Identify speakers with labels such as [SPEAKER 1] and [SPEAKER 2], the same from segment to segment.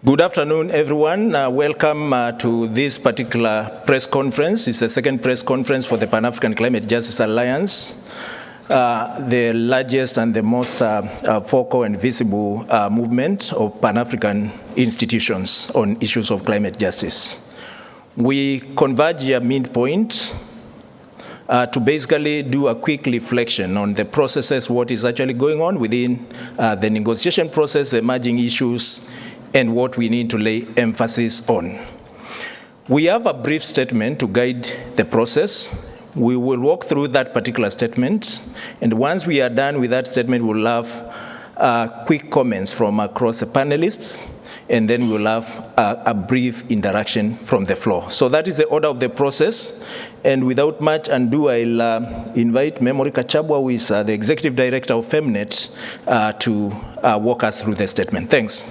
[SPEAKER 1] Good afternoon, everyone. Welcome to this particular press conference. It's the second press conference for the Pan-African Climate Justice Alliance, the largest and the most focal and visible movement of Pan-African institutions on issues of climate justice. We converge at midpoint to basically do a quick reflection on the processes, what is actually going on within the negotiation process, the emerging issues, and what we need to lay emphasis on. We have a brief statement to guide the process. We will walk through that particular statement, and once we are done with that statement, we'll have quick comments from across the panelists, and then we'll have a brief interaction from the floor. So that is the order of the process, and without much ado, I'll invite Memory Kachabwa, who is the Executive Director of FEMNET, to walk us through the statement. Thanks.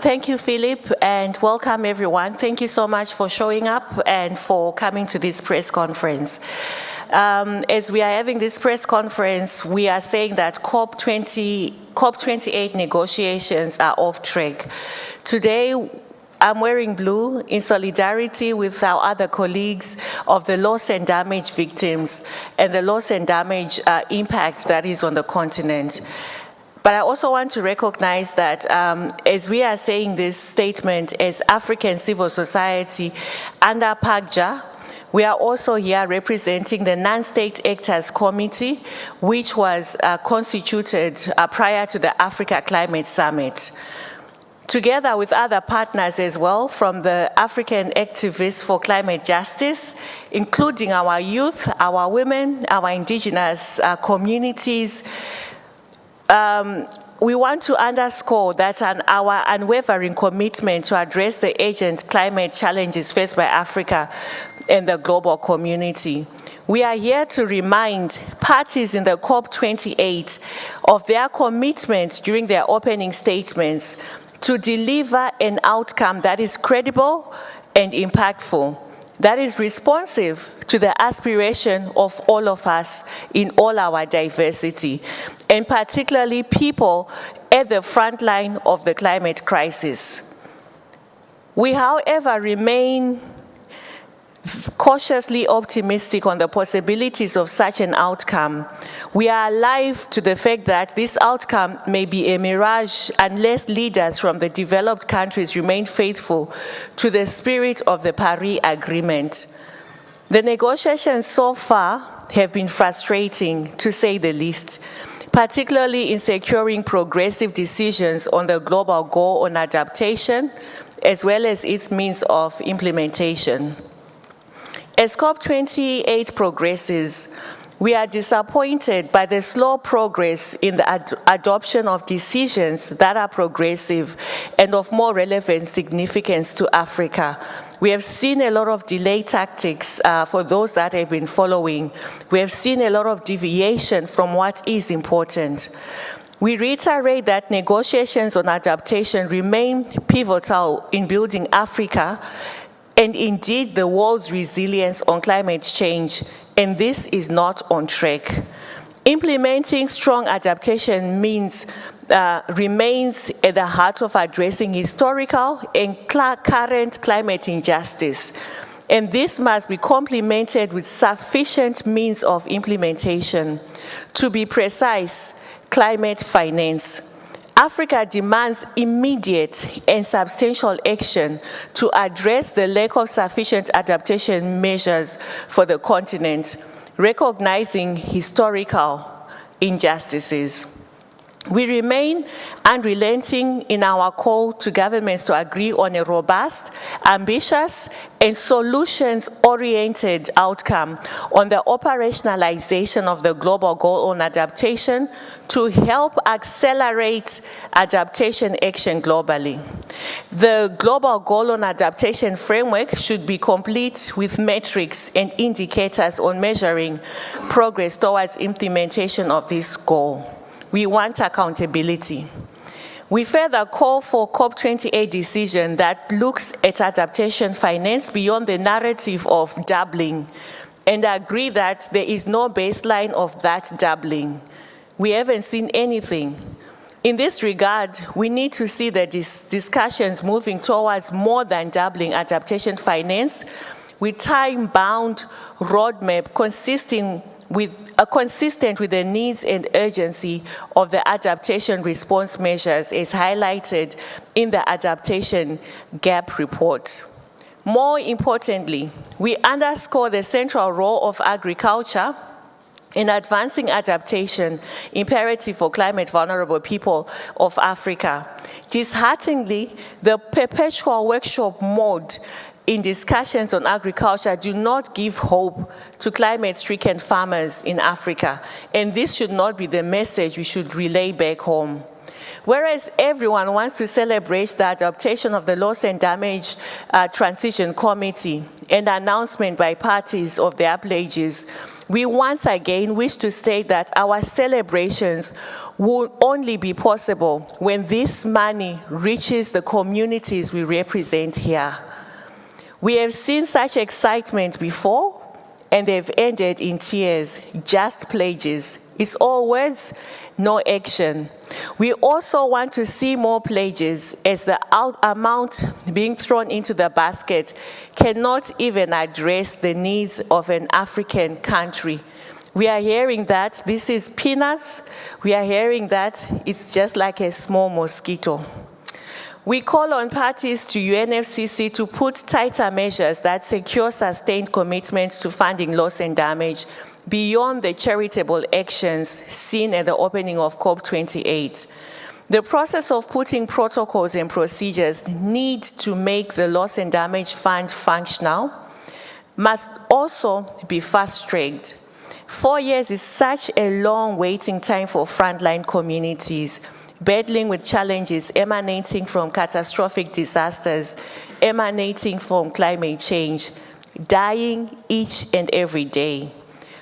[SPEAKER 2] Thank you, Philip, and welcome everyone. Thank you so much for showing up and for coming to this press conference. As we are having this press conference, we are saying that COP28 negotiations are off track. Today, I'm wearing blue in solidarity with our other colleagues of the loss and damage victims and the loss and damage impact that is on the continent. But I also want to recognize that as we are saying this statement as African civil society under PACJA, we are also here representing the Non-State Actors Committee, which was constituted prior to the Africa Climate Summit. Together with other partners as well from the African Activists for Climate Justice, including our youth, our women, our indigenous communities, we want to underscore that our unwavering commitment to address the urgent climate challenges faced by Africa and the global community. We are here to remind parties in the COP28 of their commitment during their opening statements to deliver an outcome that is credible and impactful, that is responsive to the aspiration of all of us in all our diversity, and particularly people at the front line of the climate crisis. We, however, remain cautiously optimistic on the possibilities of such an outcome. We are alive to the fact that this outcome may be a mirage unless leaders from the developed countries remain faithful to the spirit of the Paris Agreement. The negotiations so far have been frustrating, to say the least, particularly in securing progressive decisions on the global goal on adaptation, as well as its means of implementation. As COP28 progresses, we are disappointed by the slow progress in the adoption of decisions that are progressive and of more relevant significance to Africa. We have seen a lot of delay tactics for those that have been following. We have seen a lot of deviation from what is important. We reiterate that negotiations on adaptation remain pivotal in building Africa and indeed the world's resilience on climate change, and this is not on track. Implementing strong adaptation means remains at the heart of addressing historical and current climate injustice, and this must be complemented with sufficient means of implementation. To be precise, climate finance. Africa demands immediate and substantial action to address the lack of sufficient adaptation measures for the continent, recognizing historical injustices. We remain unrelenting in our call to governments to agree on a robust, ambitious, and solutions-oriented outcome on the operationalization of the global goal on adaptation to help accelerate adaptation action globally. The global goal on adaptation framework should be complete with metrics and indicators on measuring progress towards implementation of this goal. We want accountability. We further call for COP28 decision that looks at adaptation finance beyond the narrative of doubling and agree that there is no baseline of that doubling. We haven't seen anything. In this regard, we need to see the discussions moving towards more than doubling adaptation finance with time-bound roadmap consistent with the needs and urgency of the adaptation response measures as highlighted in the Adaptation Gap Report. More importantly, we underscore the central role of agriculture in advancing adaptation imperative for climate vulnerable people of Africa. Dishearteningly, the perpetual workshop mode in discussions on agriculture do not give hope to climate-stricken farmers in Africa, and this should not be the message we should relay back home. Whereas everyone wants to celebrate the adaptation of the Loss and Damage Transition Committee and announcement by parties of their pledges, we once again wish to state that our celebrations will only be possible when this money reaches the communities we represent here. We have seen such excitement before, and they've ended in tears, just pledges. It's all words, no action. We also want to see more pledges, as the amount being thrown into the basket cannot even address the needs of an African country. We are hearing that this is peanuts. We are hearing that it's just like a small mosquito. We call on parties to UNFCCC to put tighter measures that secure sustained commitments to funding loss and damage beyond the charitable actions seen at the opening of COP28. The process of putting protocols and procedures need to make the Loss and Damage Fund functional must also be fast-tracked. 4 years is such a long waiting time for frontline communities, battling with challenges emanating from catastrophic disasters, emanating from climate change, dying each and every day.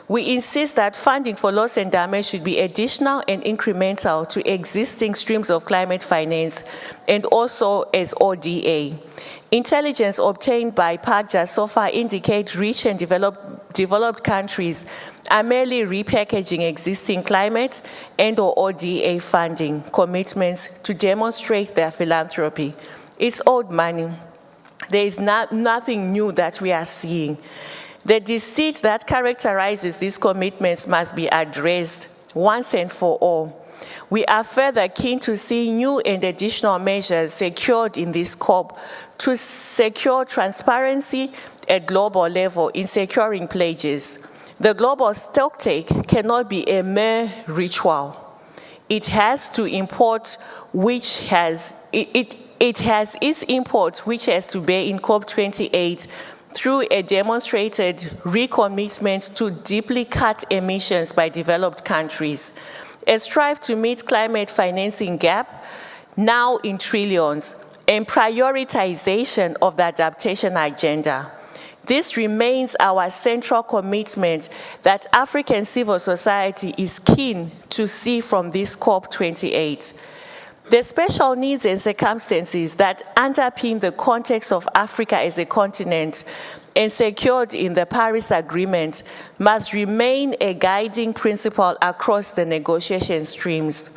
[SPEAKER 2] We insist that funding for loss and damage should be additional and incremental to existing streams of climate finance and also as ODA. Intelligence obtained by PACJA so far indicate rich and developed countries are merely repackaging existing climate and or ODA funding commitments to demonstrate their philanthropy. It's old money. There is nothing new that we are seeing. The deceit that characterizes these commitments must be addressed once and for all. We are further keen to see new and additional measures secured in this COP to secure transparency at global level in securing pledges. The global stocktake cannot be a mere ritual. It has to import which has, it has its import which has to bear in COP28 through a demonstrated recommitment to deeply cut emissions by developed countries, a strive to meet climate financing gap, now in trillions, and prioritization of the adaptation agenda. This remains our central commitment that African civil society is keen to see from this COP28. The special needs and circumstances that underpin the context of Africa as a continent and secured in the Paris Agreement must remain a guiding principle across the negotiation streams.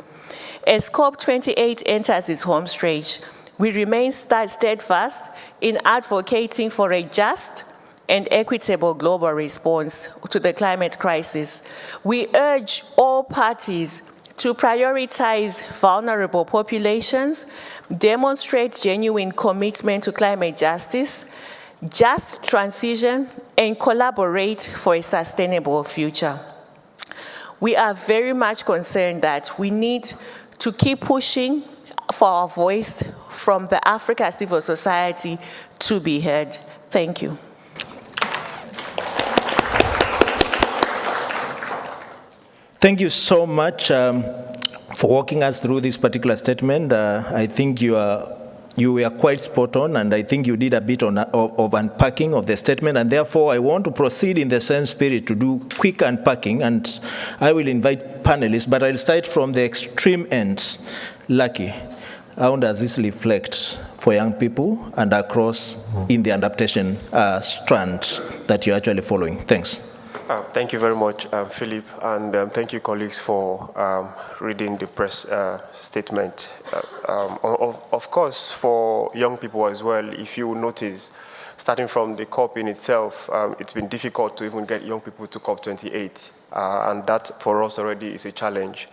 [SPEAKER 2] As COP28 enters its home stretch, we remain steadfast in advocating for a just and equitable global response to the climate crisis. We urge all parties to prioritize vulnerable populations, demonstrate genuine commitment to climate justice, just transition, and collaborate for a sustainable future. We are very much concerned that we need to keep pushing for our voice from the Africa civil society to be heard. Thank you.
[SPEAKER 1] Thank you so much for walking us through this particular statement. I think you were quite spot on, and I think you did a bit of unpacking of the statement, and therefore I want to proceed in the same spirit to do quick unpacking, and I will invite panelists, but I'll start from the extreme ends. Lucky, how does this reflect for young people and across in the adaptation strand that you're actually following? Thanks.
[SPEAKER 3] Thank you very much, Philip, and thank you, colleagues, for reading the press statement. Of course, for young people as well, if you notice, starting from the COP in itself, it's been difficult to even get young people to COP28, and that for us already is a challenge.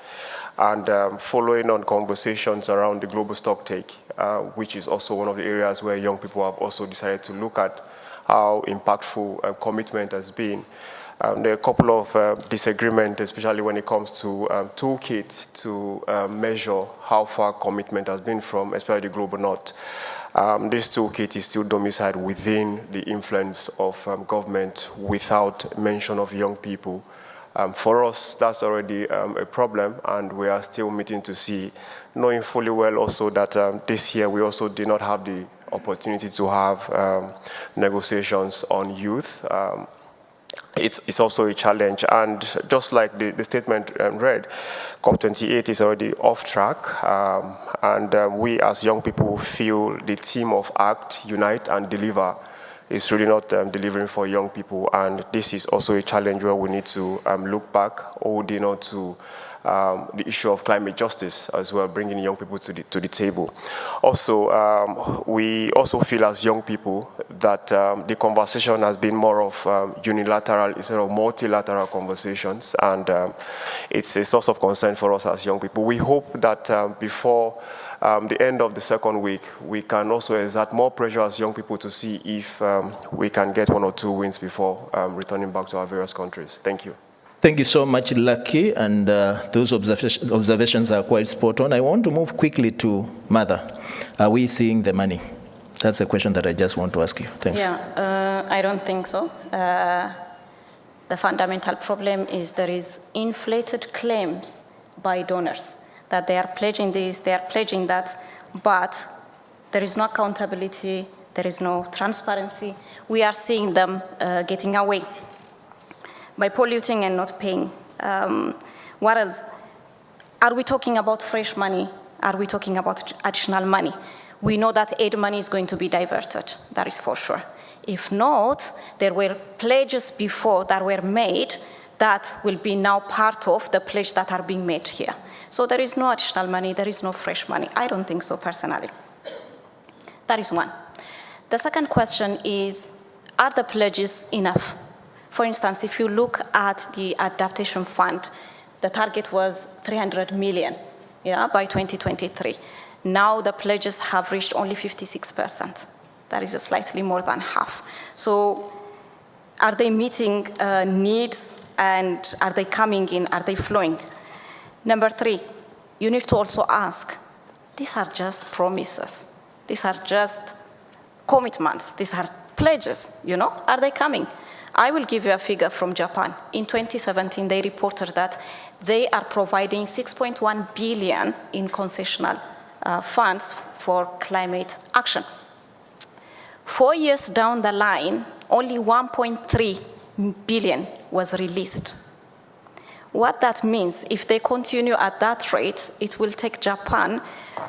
[SPEAKER 3] And following on conversations around the global stocktake, which is also one of the areas where young people have also decided to look at how impactful commitment has been. There are a couple of disagreements, especially when it comes to toolkit to measure how far commitment has been from, especially the global north. This toolkit is still domiciled within the influence of government without mention of young people. For us, that's already a problem, and we are still meeting to see, knowing fully well also that this year we also did not have the opportunity to have negotiations on youth. It's also a challenge, and just like the statement read, COP28 is already off track, and we as young people feel the theme of ACT, Unite and Deliver is really not delivering for young people, and this is also a challenge where we need to look back, holding on to the issue of climate justice as well, bringing young people to the table. Also, we also feel as young people that the conversation has been more of unilateral instead of multilateral conversations, and it's a source of concern for us as young people. We hope that before the end of the second week, we can also exert more pressure as young people to see if we can get 1 or 2 wins before returning back to our various countries. Thank you.
[SPEAKER 1] Thank you so much, Lucky, and those observations are quite spot on. I want to move quickly to Mother. Are we seeing the money? That's a question that I just want to ask you. Thanks.
[SPEAKER 4] Yeah, I don't think so. The fundamental problem is there is inflated claims by donors that they are pledging this, they are pledging that, but there is no accountability, there is no transparency. We are seeing them getting away by polluting and not paying. What else? Are we talking about fresh money? Are we talking about additional money? We know that aid money is going to be diverted, that is for sure. If not, there were pledges before that were made that will be now part of the pledge that are being made here. So there is no additional money, there is no fresh money. I don't think so personally. That is one. The second question is, are the pledges enough? For instance, if you look at the Adaptation Fund, the target was 300 million by 2023. Now the pledges have reached only 56%. That is slightly more than half. So are they meeting needs, and are they coming in, are they flowing? Number 3, you need to also ask, these are just promises. These are just commitments. These are pledges, are they coming? I will give you a figure from Japan. In 2017, they reported that they are providing 6.1 billion in concessional funds for climate action. 4 years down the line, only 1.3 billion was released. What that means, if they continue at that rate, it will take Japan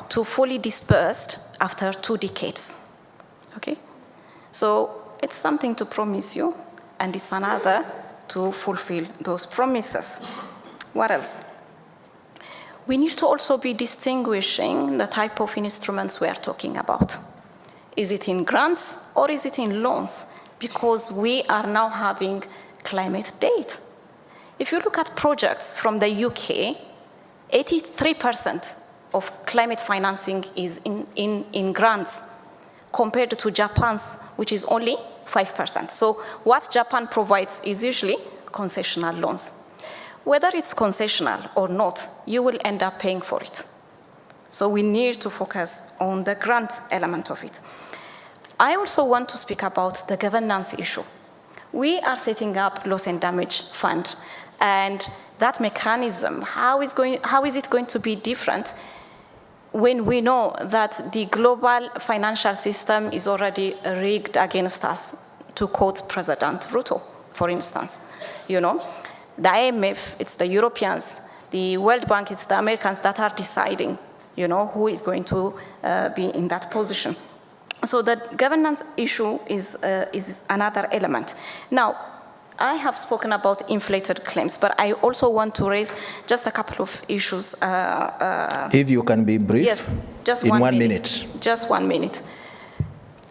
[SPEAKER 4] to fully disperse after 2 decades. Okay? So it's something to promise you, and it's another to fulfill those promises. What else? We need to also be distinguishing the type of instruments we are talking about. Is it in grants or is it in loans? Because we are now having climate debt. If you look at projects from the UK, 83% of climate financing is in grants, compared to Japan's, which is only 5%. So what Japan provides is usually concessional loans. Whether it's concessional or not, you will end up paying for it. So we need to focus on the grant element of it. I also want to speak about the governance issue. We are setting up loss and damage fund, and that mechanism, how is it going to be different when we know that the global financial system is already rigged against us, to quote President Ruto, for instance? The IMF, it's the Europeans, the World Bank, it's the Americans that are deciding, who is going to be in that position. So the governance issue is another element. Now, I have spoken about inflated claims, but I also want to raise just a couple of issues.
[SPEAKER 1] If you can be brief,
[SPEAKER 4] Yes, just
[SPEAKER 1] in
[SPEAKER 4] 1
[SPEAKER 1] minute.
[SPEAKER 4] Just 1 minute.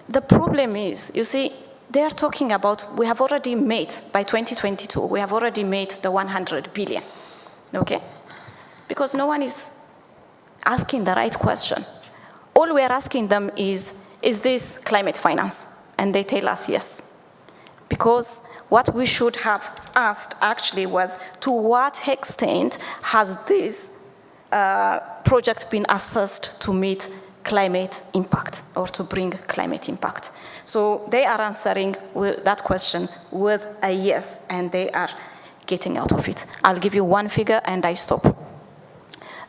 [SPEAKER 4] The problem is, you see, they are talking about, we have already made, by 2022, we have already made the 100 billion, okay? Because no one is asking the right question. All we are asking them is this climate finance? And they tell us yes. Because what we should have asked actually was, to what extent has this project been assessed to meet climate impact or to bring climate impact? So they are answering that question with a yes, and they are getting out of it. I'll give you one figure and I stop.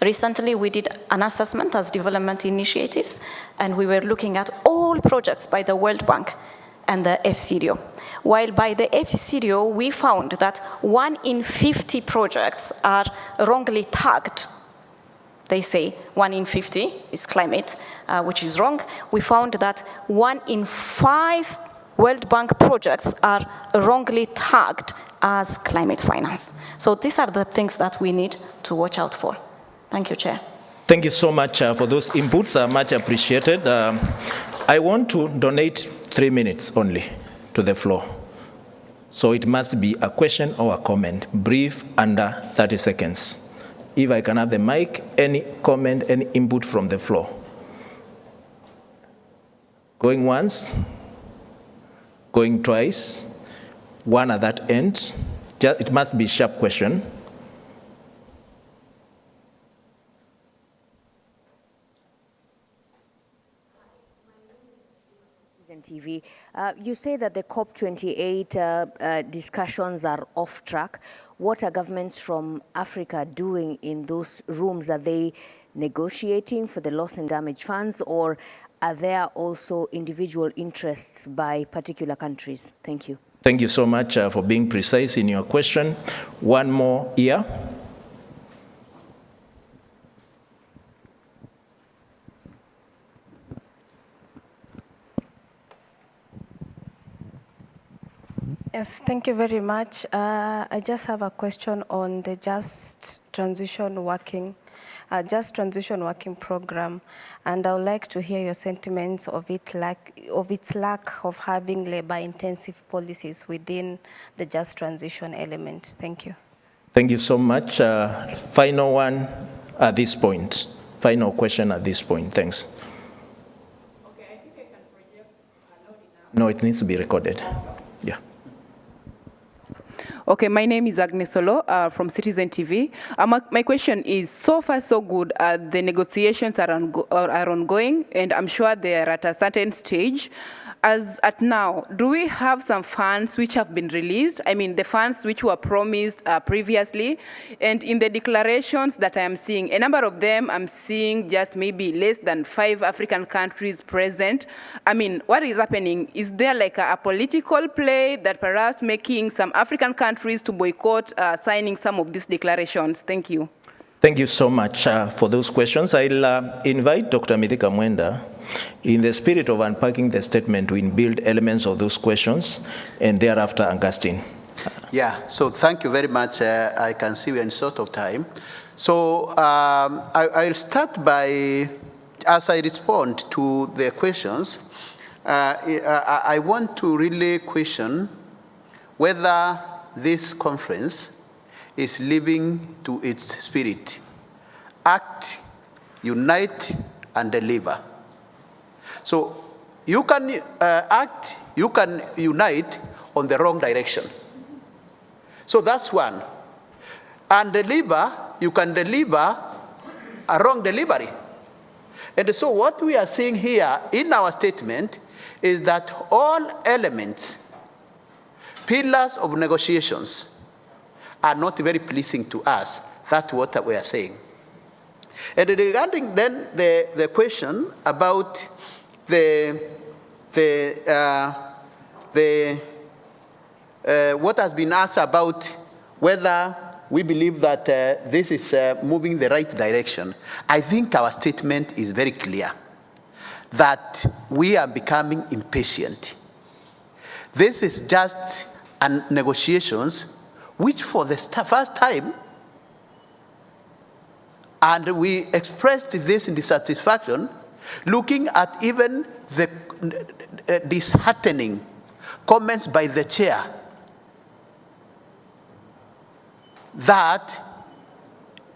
[SPEAKER 4] Recently, we did an assessment as development initiatives, and we were looking at all projects by the World Bank and the FCDO. While by the FCDO, we found that 1 in 50 projects are wrongly tagged. They say 1 in 50 is climate, which is wrong. We found that 1 in 5 World Bank projects are wrongly tagged as climate finance. So these are the things that we need to watch out for. Thank you, Chair.
[SPEAKER 1] Thank you so much for those inputs, much appreciated. I want to donate 3 minutes only to the floor. So it must be a question or a comment, brief, under 30 seconds. If I can have the mic, any comment, any input from the floor. Going once, going twice, one at that end. It must be a sharp question.
[SPEAKER 5] TV. You say that the COP28 discussions are off track. What are governments from Africa doing in those rooms? Are they negotiating for the loss and damage funds, or are there also individual interests by particular countries? Thank you.
[SPEAKER 1] Thank you so much for being precise in your question. One more here.
[SPEAKER 6] Yes, thank you very much. I just have a question on the Just Transition Working Program, and I would like to hear your sentiments of its lack of having labor-intensive policies within the Just Transition element. Thank you.
[SPEAKER 1] Thank you so much. Final one at this point. Final question at this point. Thanks.
[SPEAKER 7] Okay, I think I can project loud enough.
[SPEAKER 1] No, it needs to be recorded. Yeah.
[SPEAKER 7] Okay, my name is Agnes Solo from Citizen TV. My question is, so far so good. The negotiations are ongoing, and I'm sure they are at a certain stage. As at now, do we have some funds which have been released? I mean, the funds which were promised previously, and in the declarations that I am seeing, a number of them I'm seeing just maybe less than 5 African countries present. I mean, what is happening? Is there like a political play that perhaps making some African countries to boycott signing some of these declarations? Thank you.
[SPEAKER 1] Thank you so much for those questions. I'll invite Dr. Mithika Mwenda, in the spirit of unpacking the statement, to inbuild elements of those questions, and thereafter Augustine.
[SPEAKER 8] Yeah, so thank you very much. I can see we're in short of time. So I'll start by, as I respond to the questions, I want to really question whether this conference is living to its spirit. Act, unite, and deliver. So you can act, you can unite on the wrong direction. So that's one. And deliver, you can deliver a wrong delivery. And so what we are seeing here in our statement is that all elements, pillars of negotiations, are not very pleasing to us. That's what we are saying. And regarding then the question about what has been asked about whether we believe that this is moving the right direction, I think our statement is very clear that we are becoming impatient. This is just and negotiations, which for the first time, and we expressed this dissatisfaction, looking at even the disheartening comments by the chair that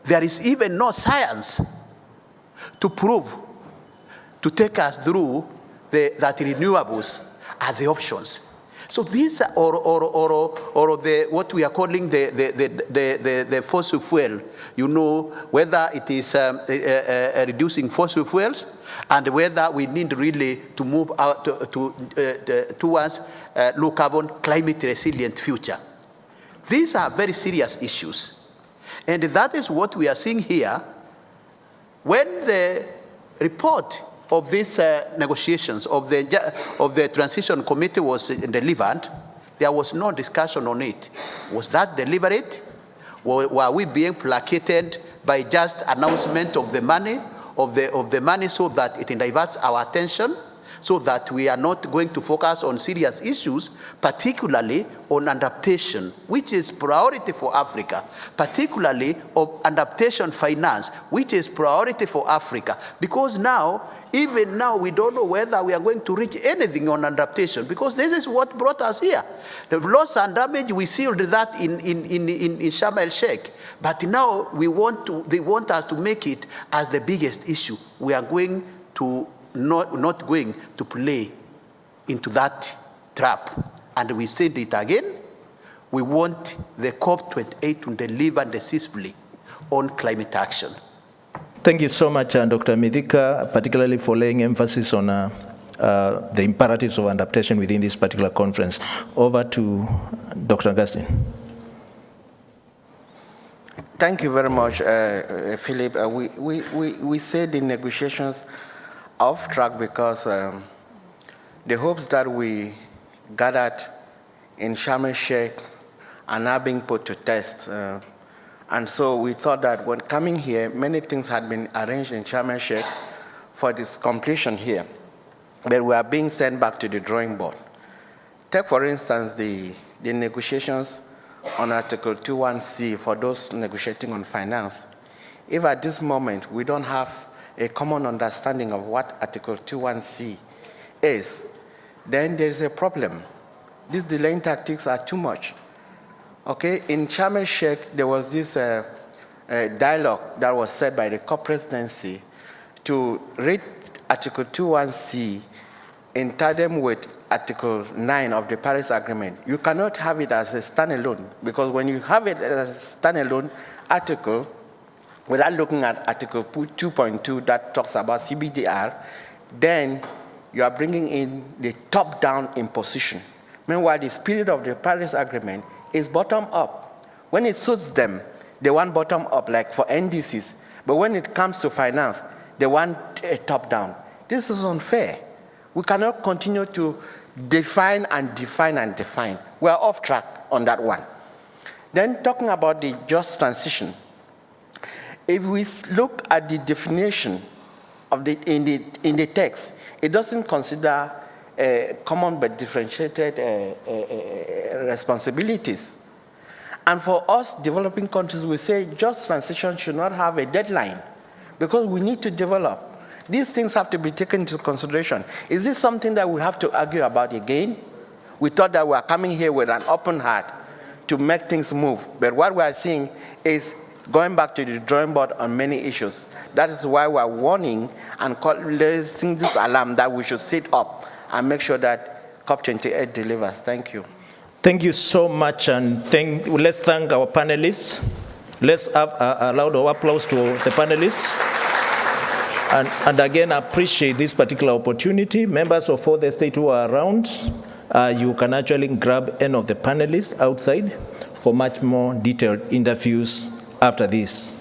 [SPEAKER 8] there is even no science to prove, to take us through that renewables are the options. So these are, or the, what we are calling the fossil fuel, you know, whether it is reducing fossil fuels and whether we need really to move out towards low carbon, climate resilient future. These are very serious issues. And that is what we are seeing here. When the report of these negotiations of the transition committee was delivered, there was no discussion on it. Was that deliberate? Were we being placated by just announcement of the money, of the money, so that it diverts our attention, so that we are not going to focus on serious issues, particularly on adaptation, which is priority for Africa, particularly of adaptation finance, which is priority for Africa, because now, even now, we don't know whether we are going to reach anything on adaptation, because this is what brought us here. The loss and damage, we sealed that in Sharm el-Sheikh. But now they want us to make it as the biggest issue. We are going to not going to play into that trap. And we said it again, we want the COP28 to deliver decisively on climate action.
[SPEAKER 1] Thank you so much, Dr. Mithika, particularly for laying emphasis on the imperatives of adaptation within this particular conference. Over to Dr. Augustine.
[SPEAKER 9] Thank you very much, Philip. We said the negotiations are off track because the hopes that we gathered in Sharm el-Sheikh are now being put to test. And so we thought that when coming here, many things had been arranged in Sharm el-Sheikh for this completion here, but we are being sent back to the drawing board. Take, for instance, the negotiations on Article 21C for those negotiating on finance. If at this moment we don't have a common understanding of what Article 21C is, then there is a problem. These delaying tactics are too much. Okay, in Sharm el-Sheikh, there was this dialogue that was said by the COP presidency to read Article 21C in tandem with Article 9 of the Paris Agreement. You cannot have it as a standalone, because when you have it as a standalone article, without looking at Article 2.2 that talks about CBDR, then you are bringing in the top-down imposition. Meanwhile, the spirit of the Paris Agreement is bottom-up. When it suits them, they want bottom-up, like for NDCs. But when it comes to finance, they want a top-down. This is unfair. We cannot continue to define and define and define. We are off track on that one. Then talking about the just transition, if we look at the definition of in the text, it doesn't consider common but differentiated responsibilities. And for us developing countries, we say just transition should not have a deadline, because we need to develop. These things have to be taken into consideration. Is this something that we have to argue about again? We thought that we are coming here with an open heart to make things move, but what we are seeing is going back to the drawing board on many issues. That is why we are warning and raising this alarm that we should sit up and make sure that COP28 delivers. Thank you.
[SPEAKER 1] Thank you so much, and let's thank our panelists. Let's have a round of applause to the panelists. And again, I appreciate this particular opportunity. Members of all the state who are around, you can actually grab any of the panelists outside for much more detailed interviews after this.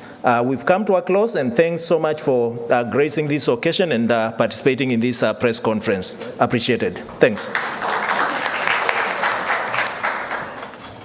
[SPEAKER 1] We've come to a close, and thanks so much for gracing this occasion and participating in this press conference. Appreciated. Thanks.